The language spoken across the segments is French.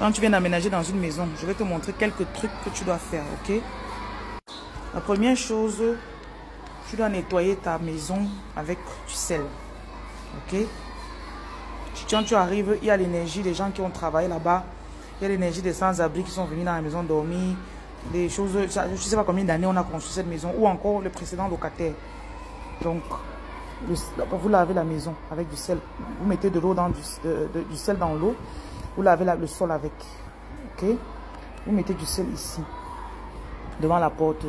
Quand tu viens d'aménager dans une maison, je vais te montrer quelques trucs que tu dois faire, ok? La première chose, tu dois nettoyer ta maison avec du sel, ok? Quand tu arrives, il y a l'énergie des gens qui ont travaillé là-bas. Il y a l'énergie des sans-abri qui sont venus dans la maison dormir. Des choses, je ne sais pas combien d'années on a construit cette maison, ou encore le précédent locataire. Donc, vous lavez la maison avec du sel. Vous mettez de l'eau dans du sel dans l'eau. Vous lavez le sol avec. Ok? Vous mettez du sel ici, devant la porte.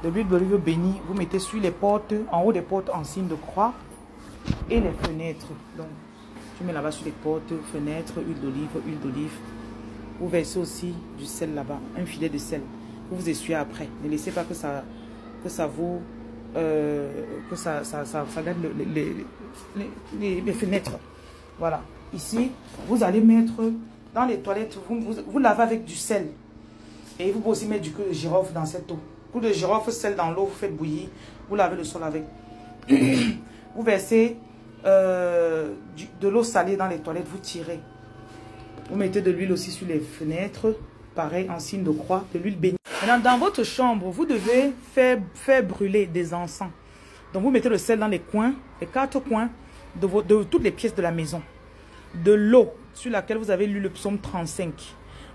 De l'huile d'olive bénie, vous mettez sur les portes, en haut des portes en signe de croix, et les fenêtres. Donc, tu mets là-bas sur les portes, fenêtres, huile d'olive. Vous versez aussi du sel là-bas, un filet de sel. Vous essuyez après. Ne laissez pas que ça garde les fenêtres. Voilà. Ici, vous allez mettre dans les toilettes, vous lavez avec du sel. Et vous pouvez aussi mettre du clou de girofle dans cette eau. Clou de girofle, sel dans l'eau, vous faites bouillir. Vous lavez le sol avec. Vous versez de l'eau salée dans les toilettes, vous tirez. Vous mettez de l'huile aussi sur les fenêtres. Pareil, en signe de croix, de l'huile bénie. Maintenant, dans votre chambre, vous devez faire brûler des encens. Donc, vous mettez le sel dans les coins, les 4 coins de toutes les pièces de la maison. De l'eau sur laquelle vous avez lu le psaume 35.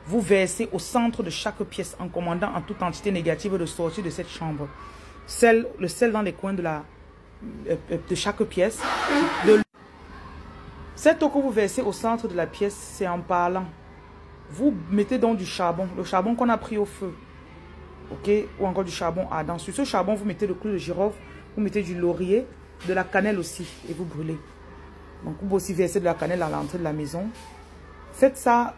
Vous versez au centre de chaque pièce en commandant en toute entité négative de sortir de cette chambre. Le sel dans les coins de chaque pièce. Cette eau que vous versez au centre de la pièce, c'est en parlant. Vous mettez donc du charbon, le charbon qu'on a pris au feu. Ok? Ou encore du charbon ardent. Sur ce charbon, vous mettez le clou de girofle, vous mettez du laurier, de la cannelle aussi, et vous brûlez. Donc, vous pouvez aussi verser de la cannelle à l'entrée de la maison. Faites ça,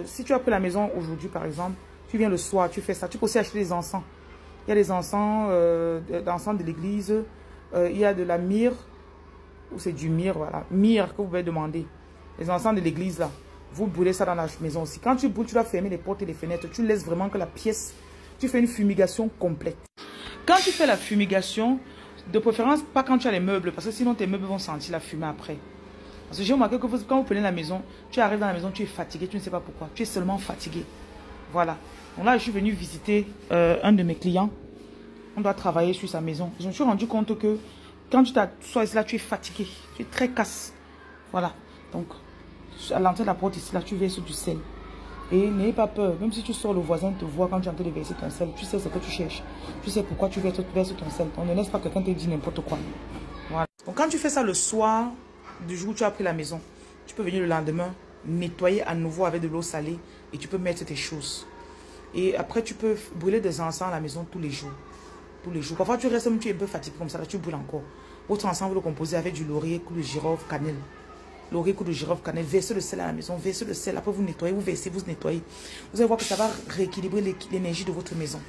si tu as pris la maison aujourd'hui, par exemple, tu viens le soir, tu fais ça. Tu peux aussi acheter des encens. Il y a des encens, de l'église. Il y a de la myrrhe, ou c'est du myrrhe, voilà. Myrrhe que vous pouvez demander. Les encens de l'église, là. Vous brûlez ça dans la maison aussi. Quand tu brûles, tu dois fermer les portes et les fenêtres. Tu laisses vraiment que la pièce... Tu fais une fumigation complète. Quand tu fais la fumigation, de préférence, pas quand tu as les meubles, parce que sinon tes meubles vont sentir la fumée après. Parce que j'ai remarqué que quand vous prenez la maison, tu arrives dans la maison, tu es fatigué, tu ne sais pas pourquoi. Tu es seulement fatigué. Voilà. Donc là, je suis venu visiter un de mes clients. On doit travailler sur sa maison. Je me suis rendu compte que quand tu t'assois ici, là, tu es fatigué. Tu es très casse. Voilà. Donc, à l'entrée de la porte ici, là, tu verses du sel. Et n'ayez pas peur. Même si tu sors, le voisin te voit quand tu es en train de verser ton sel. Tu sais ce que tu cherches. Tu sais pourquoi tu verses ton sel. Donc, ne laisse pas quelqu'un te dire n'importe quoi. Voilà. Donc, quand tu fais ça le soir du jour où tu as pris la maison, tu peux venir le lendemain, nettoyer à nouveau avec de l'eau salée et tu peux mettre tes choses. Et après, tu peux brûler des encens à la maison tous les jours. Tous les jours. Parfois, tu restes, tu es un peu fatigué comme ça, là, tu brûles encore. Votre encens, vous le composez avec du laurier, clou de girofle, cannelle. Laurier, clou de girofle, cannelle. Versez le sel à la maison, versez le sel. Après, vous nettoyez, vous versez, vous nettoyez. Vous allez voir que ça va rééquilibrer l'énergie de votre maison.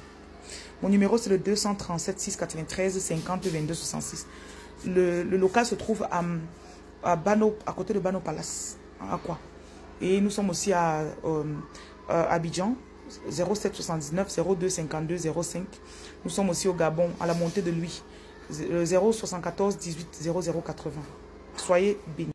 Mon numéro, c'est le 237 693 50 22 66. Le local se trouve à Bano, à côté de Bano Palace, à quoi. Et nous sommes aussi à Abidjan, 07 79 02 52 05. Nous sommes aussi au Gabon, à la montée de Louis, 074 18 00 80. Soyez bénis.